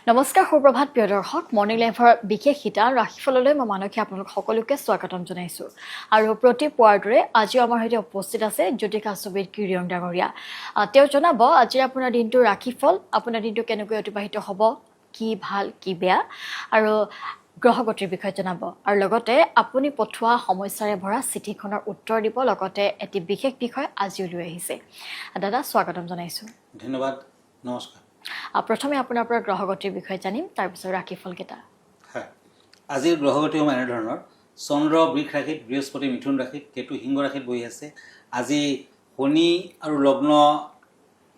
নমস্কাৰ সুপ্ৰভাত প্ৰিয় দৰ্শক মৰ্নিং লাইভৰ বিশেষ হিতা ৰাশিফললৈ মই মানসী আপোনালোক সকলোকে স্বাগতম জনাইছোঁ আৰু প্ৰতি পুৱাৰদৰে আজিও আমাৰ সৈতে উপস্থিত আছে জ্যোতিকা ছবিৰ কিৰিয়ং ডাঙৰীয়া তেওঁ জনাব আজি আপোনাৰ দিনটো ৰাশিফল আপোনাৰ দিনটো কেনেকৈ অতিবাহিত হ'ব কি ভাল কি বেয়া আৰু গ্ৰহগতিৰ বিষয়ে জনাব আৰু লগতে আপুনি পঠোৱা সমস্যাৰে ভৰা চিঠিখনৰ উত্তৰ দিব লগতে এটি বিশেষ বিষয় আজিও লৈ আহিছে দাদা স্বাগতম জনাইছোঁ ধন্যবাদ নমস্কাৰ প্ৰথমে আপোনাৰ পৰা গ্ৰহগতিৰ বিষয়ে জানিম তাৰপিছত ৰাশিফল কেইটা হয় আজিৰ গ্ৰহগতি হ'ব এনেধৰণৰ চন্দ্ৰ বৃষ ৰাশিত বৃহস্পতি মিথুন ৰাশিত কেতু সিংহ ৰাশিত বহি আছে আজি শনি আৰু লগ্ন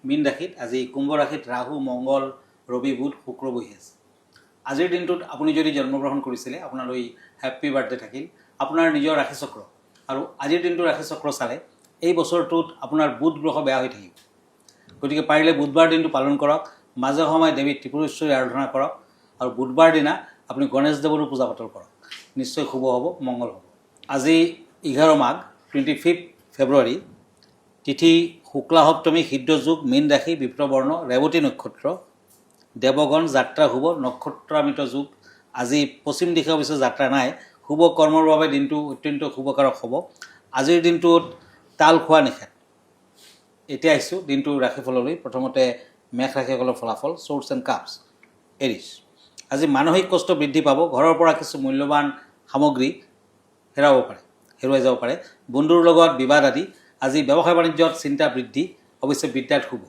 মীন ৰাশিত আজি কুম্ভ ৰাশিত ৰাহু মংগল ৰবি বুধ শুক্ৰ বহি আছে আজিৰ দিনটোত আপুনি যদি জন্মগ্ৰহণ কৰিছিলে আপোনালৈ হেপ্পী বাৰ্থডে থাকিল আপোনাৰ নিজৰ ৰাশিচক্ৰ আৰু আজিৰ দিনটো ৰাশিচক্ৰ চালে এই বছৰটোত আপোনাৰ বুধ গ্ৰহ বেয়া হৈ থাকিব গতিকে পাৰিলে বুধবাৰ দিনটো পালন কৰক মাজে সময়ে দেৱী ত্ৰিপুৰেশ্বৰী আৰাধনা কৰক আৰু বুধবাৰ দিনা আপুনি গণেশদেৱৰো পূজা পাতল কৰক নিশ্চয় শুভ হ'ব মংগল হ'ব আজি 11 মাঘ 25 ফেব্ৰুৱাৰী তিথি শুক্লা সপ্তমী হৃদ্ৰ যোগ মীন ৰাশি বিপ্ৰবৰ্ণ ৰেৱতী নক্ষত্ৰ দেৱগণ যাত্ৰা শুভ নক্ষত্ৰামিত যোগ আজি পশ্চিম দিশে অৱশ্যে যাত্ৰা নাই শুভ কৰ্মৰ বাবে দিনটো অত্যন্ত শুভকাৰক হ'ব আজিৰ দিনটোত তাল খোৱা নিষেধ এতিয়া আহিছোঁ দিনটো ৰাশিফললৈ প্ৰথমতে মেঘ ৰাশিসকলৰ ফলাফল চ'ৰ্চ এণ্ড কাপছ এৰিছ আজি মানসিক কষ্ট বৃদ্ধি পাব ঘৰৰ পৰা কিছু মূল্যৱান সামগ্ৰী হেৰুৱাই যাব পাৰে বন্ধুৰ লগত বিবাদ আদি আজি ব্যৱসায় বাণিজ্যত চিন্তা বৃদ্ধি অৱশ্যে বিদ্যাত শুভ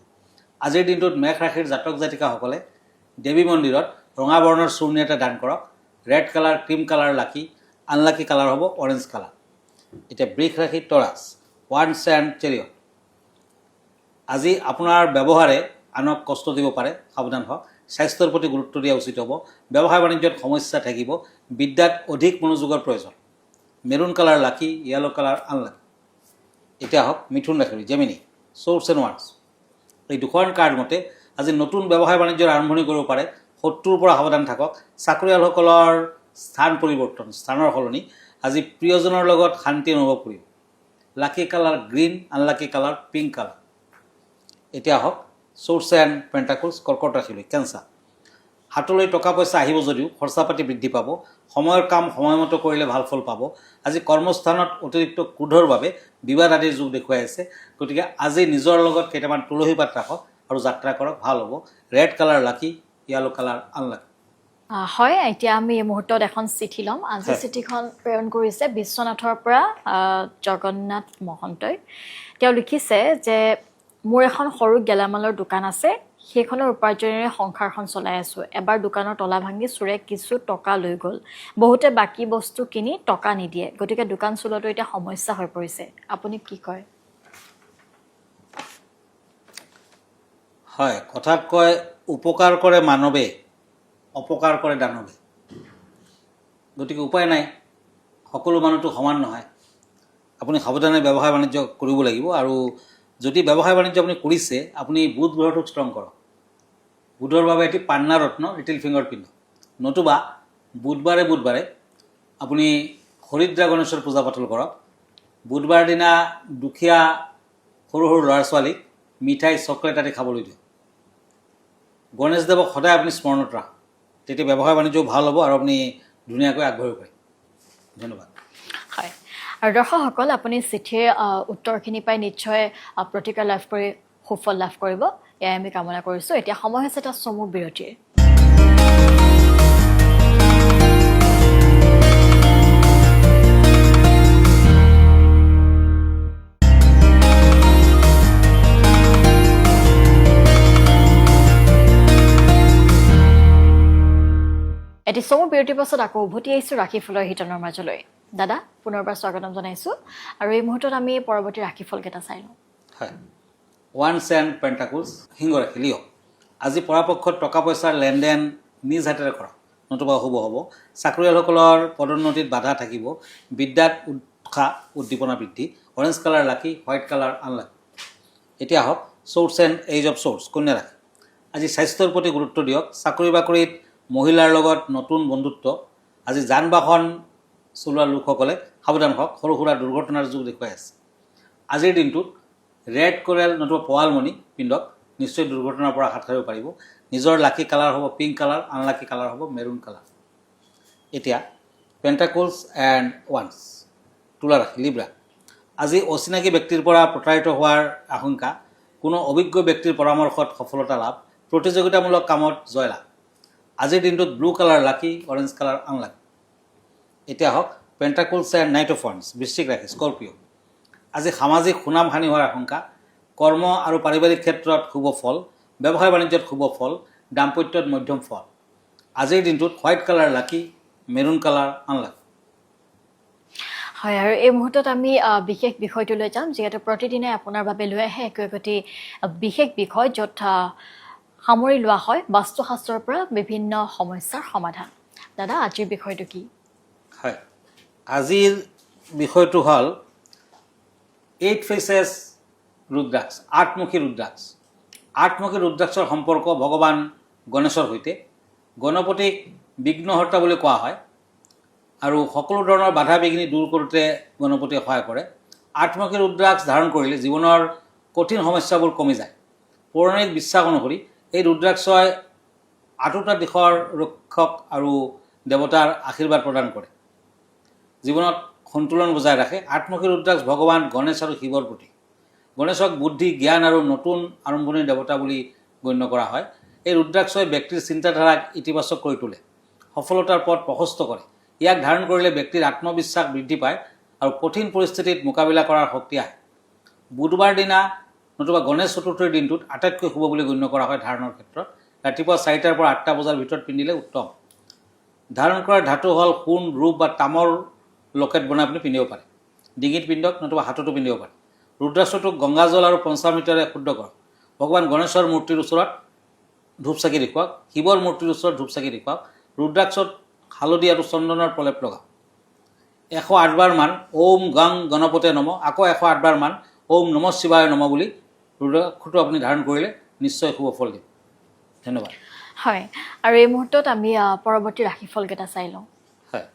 আজিৰ দিনটোত মেঘ ৰাশিৰ জাতক জাতিকাসকলে দেৱী মন্দিৰত ৰঙা বৰ্ণৰ চূৰ্ণি এটা দান কৰক ৰেড কালাৰ ক্ৰীম কালাৰ লাকি আনলাকি কালাৰ হ'ব অৰেঞ্জ কালাৰ এতিয়া বৃষ ৰাশি টৰাছ ওৱান্স এণ্ড চেৰিয়ট আজি আপোনাৰ ব্যৱহাৰে আনক কষ্ট দিব পাৰে সাৱধান হওক স্বাস্থ্যৰ প্ৰতি গুৰুত্ব দিয়া উচিত হ'ব ব্যৱসায় বাণিজ্যত সমস্যা থাকিব বিদ্যাত অধিক মনোযোগৰ প্ৰয়োজন মেৰুণ কালাৰ লাকি য়েলো কালাৰ আনলাকি এতিয়া হওক মিথুন ৰাশি জেমিনি চ'ৰ্চ এণ্ড ওৱান্স এই দুখন কাৰ্ড মতে আজি নতুন ব্যৱসায় বাণিজ্যৰ আৰম্ভণি কৰিব পাৰে শত্ৰুৰ পৰা সাৱধান থাকক চাকৰিয়ালসকলৰ স্থানৰ সলনি আজি প্ৰিয়জনৰ লগত শান্তি অনুভৱ কৰিব lucky colour green unlucky colour pink colour এতিয়া হওক চ'ৰ্চ এণ্ড পেণ্টাকলছ কৰ্কট ৰাশিলৈ কেঞ্চাৰ হাতলৈ টকা পইচা আহিব যদিও খৰচা পাতি বৃদ্ধি পাব সময়ৰ কাম সময়মতে কৰিলে ভাল ফল পাব আজি কৰ্মস্থানত অতিৰিক্ত ক্ৰোধৰ বাবে বিবাদ আদিৰ যুগ দেখুৱাই আছে গতিকে আজি নিজৰ লগত কেইটামান তুলসী পাত ৰাখক আৰু যাত্ৰা কৰক ভাল হ'ব ৰেড কালাৰ লাকি য়েলো কালাৰ আনলাকি হয় এতিয়া আমি এই মুহূৰ্তত এখন চিঠি ল'ম আজি চিঠিখন প্ৰেৰণ কৰিছে বিশ্বনাথৰ পৰা জগন্নাথ মহন্তই তেওঁ লিখিছে যে মোৰ এখন সৰু গেলামালৰ দোকান আছে সেইখনৰ উপাৰ্জনেৰে সংসাৰখন চলাই আছোঁ এবাৰ দোকানৰ তলা ভাঙি চোৰে কিছু টকা লৈ গ'ল বহুতে বাকী বস্তু কিনি টকা নিদিয়ে গতিকে দোকান চলোৱাটো এতিয়া সমস্যা হৈ পৰিছে আপুনি কি কয় হয় কথাত কয় উপকাৰ কৰে মানৱে অপকাৰ কৰে দানৱে গতিকে উপায় নাই সকলো মানুহটো সমান নহয় আপুনি সাৱধানে ব্যৱসায় বাণিজ্য কৰিব লাগিব আৰু যদি ব্যৱসায় বাণিজ্য আপুনি কৰিছে আপুনি বুধ গ্ৰহটোক ষ্ট্ৰং কৰক বুধৰ বাবে এটি পান্না ৰত্ন লিটিল ফিংগাৰ পিন্ধক নতুবা বুধবাৰে আপুনি হৰিদ্ৰা গণেশৰ পূজা পাতল কৰক বুধবাৰ দিনা দুখীয়া সৰু সৰু ল'ৰা ছোৱালীক মিঠাই চকলেট আদি খাবলৈ দিয়ক গণেশদেৱক সদায় আপুনি স্মৰণত ৰাখক তেতিয়া ব্যৱসায় বাণিজ্যও ভাল হ'ব আৰু আপুনি ধুনীয়াকৈ আগবাঢ়িব পাৰিব ধন্যবাদ হয় আৰু দৰ্শকসকল আপুনি চিঠিৰ উত্তৰখিনি পাই নিশ্চয় প্ৰতিক্ৰিয়া লাভ কৰি সুফল লাভ কৰিব এয়াই আমি কামনা কৰিছোঁ এতিয়া সময় হৈছে এটা চমু বিৰতিৰ এটি চমু বিৰতিৰ পাছত আকৌ উভতি আহিছোঁ ৰাশিফলৰ হিতনৰ মাজলৈ দাদা পুনৰবাৰ স্বাগতম জনাইছোঁ আৰু এই মুহূৰ্তত আমি পৰৱৰ্তী ৰাশিফলকেইটা চাই লওঁ হয় ওৱান্স এণ্ড পেণ্টাকলছ সিংহ ৰাশি লিঅ' আজি পৰাপক্ষত টকা পইচাৰ লেনদেন নিজ হাতেৰে কৰক নতুবা অশুভ হ'ব চাকৰিয়ালসকলৰ পদোন্নতিত বাধা থাকিব বিদ্যাত উৎসাহ উদ্দীপনা বৃদ্ধি অৰেঞ্জ কালাৰ লাকি হোৱাইট কালাৰ আনলাকি এতিয়া হওক source and age of source কন্যা ৰাশি আজি স্বাস্থ্যৰ প্ৰতি গুৰুত্ব দিয়ক চাকৰি বাকৰিত মহিলাৰ লগত নতুন বন্ধুত্ব আজি যান বাহন চলোৱা লোকসকলে সাৱধান হওক সৰু সুৰা দুৰ্ঘটনাৰ যুগ দেখুৱাই আছে আজিৰ দিনটোত ৰেড কোৰেল নতুবা পোৱালমণি পিন্ধক নিশ্চয় দুৰ্ঘটনাৰ পৰা হাত সাৰিব পাৰিব নিজৰ লাকি কালাৰ হ'ব পিংক কালাৰ, আনলাকি কালাৰ হ'ব মেৰুন কালাৰ। এতিয়া পেণ্টাকলছ এণ্ড ওৱান্স, তুলা ৰাশি লিব্ৰা। আজি অচিনাকি ব্যক্তিৰ পৰা প্ৰতাৰিত হোৱাৰ আশংকা, কোনো অভিজ্ঞ ব্যক্তিৰ পৰামৰ্শত সফলতা লাভ, প্ৰতিযোগিতামূলক কামত জয়লাভ। আজিৰ দিনটোত ব্লু কালাৰ লাকি, অৰেঞ্জ কালাৰ আনলাকি। এতিয়া হওক পেণ্টাকলছ এণ্ড নাইট অফ ওৱান্স, বৃশ্চিক ৰাশি স্কৰপিঅ। আজি সামাজিক সুনাম হানি হোৱাৰ আশংকা, কৰ্ম আৰু পাৰিবাৰিক ক্ষেত্ৰত শুভ ফল, ব্যৱসায় বাণিজ্যত শুভ ফল, দাম্পত্যত মধ্যম ফল। আজিৰ দিনটোত হোৱাইট কালাৰ লাকি, মেৰুন কালাৰ আনলাকি। হয়, আৰু এই মুহূৰ্তত আমি বিশেষ বিষয়টোলৈ যাম, যিহেতু প্ৰতিদিনে আপোনাৰ বাবে লৈ আহে একোটি বিশেষ বিষয়, য'ত সামৰি লোৱা হয় বাস্তুশাস্ত্ৰৰ পৰা বিভিন্ন সমস্যাৰ সমাধান। দাদা, আজিৰ বিষয়টো কি? হয়, আজিৰ বিষয়টো হ'ল 8 faces ৰুদ্ৰাক্ষ, 8মুখী ৰুদ্ৰাক্ষ। 8মুখী ৰুদ্ৰাক্ষৰ সম্পৰ্ক ভগৱান গণেশৰ সৈতে। গণপতিক বিঘ্নহৰ্তা বুলি কোৱা হয় আৰু সকলো ধৰণৰ বাধা বিঘিনি দূৰ কৰোঁতে গণপতিয়ে সহায় কৰে। 8মুখী ৰুদ্ৰাক্ষ ধাৰণ কৰিলে জীৱনৰ কঠিন সমস্যাবোৰ কমি যায়। পৌৰাণিক বিশ্বাস অনুসৰি এই ৰুদ্ৰাক্ষই 8টা দিশৰ ৰক্ষক আৰু দেৱতাৰ আশীৰ্বাদ প্ৰদান কৰে, জীৱনত সন্তুলন বজাই ৰাখে। 8মুখী ৰুদ্ৰাক্ষ ভগৱান গণেশ আৰু শিৱৰ প্ৰতীক। গণেশক বুদ্ধি, জ্ঞান আৰু নতুন আৰম্ভণিৰ দেৱতা বুলি গণ্য কৰা হয়। এই ৰুদ্ৰাক্ষই ব্যক্তিৰ চিন্তাধাৰাক ইতিবাচক কৰি তোলে, সফলতাৰ পথ প্ৰশস্ত কৰে। ইয়াক ধাৰণ কৰিলে ব্যক্তিৰ আত্মবিশ্বাস বৃদ্ধি পায় আৰু কঠিন পৰিস্থিতিত মোকাবিলা কৰাৰ শক্তি আহে। বুধবাৰ দিনা নতুবা গণেশ চতুৰ্থীৰ দিনটোত আটাইতকৈ শুভ বুলি গণ্য কৰা হয় ধাৰণৰ ক্ষেত্ৰত। ৰাতিপুৱা 4টাৰ পৰা 8টা বজাৰ ভিতৰত পিন্ধিলে উত্তম। ধাৰণ কৰাৰ ধাতু হ'ল সোণ, ৰূপ বা তামৰ লকেট বনাই আপুনি পিন্ধিব পাৰে। ডিঙিত পিন্ধক নতুবা হাততো পিন্ধিব পাৰে। ৰুদ্ৰাক্ষটোক গংগাজল আৰু পঞ্চামৃতৰে শুদ্ধ কৰক। ভগৱান গণেশৰ মূৰ্তিৰ ওচৰত ধূপ চাকি দেখুৱাওক, শিৱৰ মূৰ্তিৰ ওচৰত ধূপ চাকি দেখুৱাওক। ৰুদ্ৰাক্ষত হালধি আৰু চন্দনৰ প্ৰলেপ লগাওক। 108 বাৰ মান ওম গং গণপতে নম, আকৌ 108 বাৰ মান ওম নম শিৱায় নম বুলি ৰুদ্ৰাক্ষটো আপুনি ধাৰণ কৰিলে নিশ্চয় শুভ ফল দিব। ধন্যবাদ। হয়, আৰু এই মুহূৰ্তত আমি পৰৱৰ্তী ৰাশিফলকেইটা চাই লওঁ। হয়,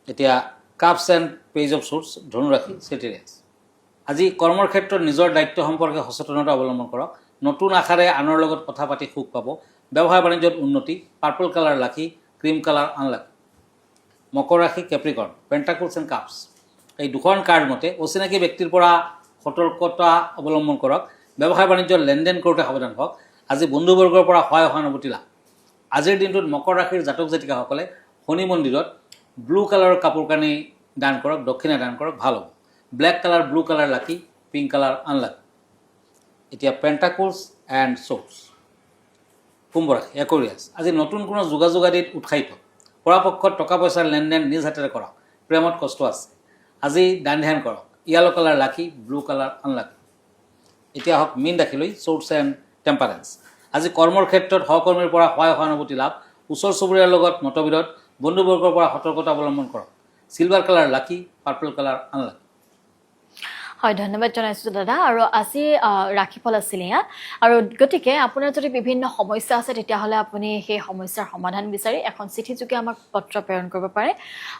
এতিয়া cups and page of swords, ধনুৰাশি চেটিৰিয়াছ। আজি কৰ্মৰ ক্ষেত্ৰত নিজৰ দায়িত্ব সম্পৰ্কে সচেতনতা অৱলম্বন কৰক। নতুন আশাৰে আনৰ লগত কথা পাতি সুখ পাব। ব্যৱসায় বাণিজ্যত উন্নতি, পাৰ্পল কালাৰ লাকি, ক্ৰীম কালাৰ আনলাকি। মকৰ ৰাশি কেপ্ৰিকৰ্ণ, পেণ্টাকলছ এণ্ড কাপছ। এই দুখন কাৰ্ড মতে অচিনাকি ব্যক্তিৰ পৰা সতৰ্কতা অৱলম্বন কৰক। ব্যৱসায় বাণিজ্যত লেনদেন কৰোঁতে সাৱধান হওক। আজি বন্ধুবৰ্গৰ পৰা সহায় সহানুভূতি লাভ। আজিৰ দিনটোত মকৰ ৰাশিৰ জাতক জাতিকাসকলে শনি মন্দিৰত ব্লু কালাৰৰ কাপোৰ কানি দান কৰক, দক্ষিণা দান কৰক, ভাল হ'ব। ব্লেক কালাৰ, ব্লু কালাৰ লাকি, পিংক কালাৰ আনলাকি। এতিয়া পেণ্টাকলছ এণ্ড শ্বৰ্টছ, কুম্ভ ৰাশি একুৰিয়াছ। আজি নতুন কোনো যোগাযোগ আদিত উৎসাহিত। পৰাপক্ষত টকা পইচাৰ লেনদেন নিজ হাতেৰে কৰক। প্ৰেমত কষ্ট আছে। আজি দান ধ্যান কৰক। য়েলো কালাৰ লাকি, ব্লু কালাৰ আনলাকি। এতিয়া হওক মীন ৰাশিলৈ, শ্বৰ্টছ এণ্ড টেম্পাৰেঞ্চ। আজি কৰ্মৰ ক্ষেত্ৰত সহকৰ্মীৰ পৰা সহায় সহানুভূতি লাভ। ওচৰ চুবুৰীয়াৰ লগত মতবিৰোধ, বন্ধুবৰ্গৰ পৰা সতৰ্কতা অৱলম্বন কৰক। চিলভাৰ কালাৰ লাকি, পাৰ্পল কালাৰ আনলাকি। হয়, ধন্যবাদ জনাইছোঁ দাদা। আৰু আজি ৰাশিফল আছিলে এয়া, আৰু গতিকে আপোনাৰ যদি বিভিন্ন সমস্যা আছে তেতিয়াহ'লে আপুনি সেই সমস্যাৰ সমাধান বিচাৰি এখন চিঠিযোগে আমাক পত্ৰ প্ৰেৰণ কৰিব পাৰে,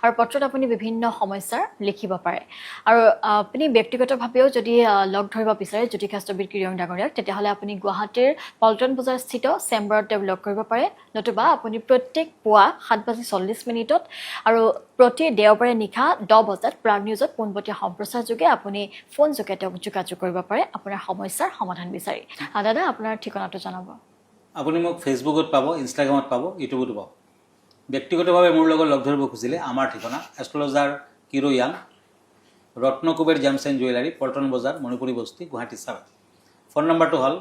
আৰু পত্ৰত আপুনি বিভিন্ন সমস্যাৰ লিখিব পাৰে। আৰু আপুনি ব্যক্তিগতভাৱেও যদি লগ ধৰিব বিচাৰে জ্যোতিষাস্ত্ৰবিদ কিৰিয়ং ডাঙৰীয়াক, তেতিয়াহ'লে আপুনি গুৱাহাটীৰ পল্টন বজাৰ স্থিত চেম্বাৰত তেওঁক লগ কৰিব পাৰে, নতুবা আপুনি প্ৰত্যেক পুৱা 7:40 আৰু প্ৰতি দেওবাৰে নিশা 10 বজাত প্ৰাগ নিউজত পোনপটীয়া সম্প্ৰচাৰযোগে আপুনি ফোনযোগে তেওঁক যোগাযোগ কৰিব পাৰে আপোনাৰ সমস্যাৰ সমাধান বিচাৰি। দাদা, আপোনাৰ ঠিকনাটো জনাব। আপুনি মোক ফেচবুকত পাব, ইনষ্টাগ্ৰামত পাব, ইউটিউবতো পাব। ব্যক্তিগতভাৱে মোৰ লগত লগ ধৰিব খুজিলে আমাৰ ঠিকনা এষ্ট্ৰলজাৰ কিৰো য়াং, Ratnakuber gems and jewellery, Paltan Bazaar, Manipuri বস্তি, গুৱাহাটী 7। ফোন নম্বৰটো হ'ল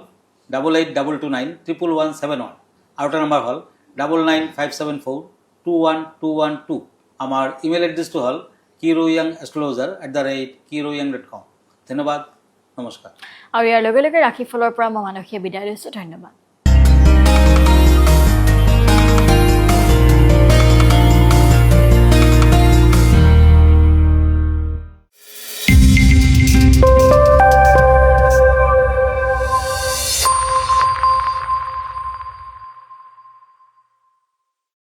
8822911171। আৰু এটা নম্বৰ হ'ল 9957421212। আমাৰ ইমেইল এড্ৰেছটো হ'ল kiroyangastrologer@kiroyang.com। ধন্যবাদ, নমস্কাৰ। আৰু ইয়াৰ লগে লগে ৰাশিফলৰ পৰা মই মানসীয়ে বিদায় লৈছোঁ। ধন্যবাদ।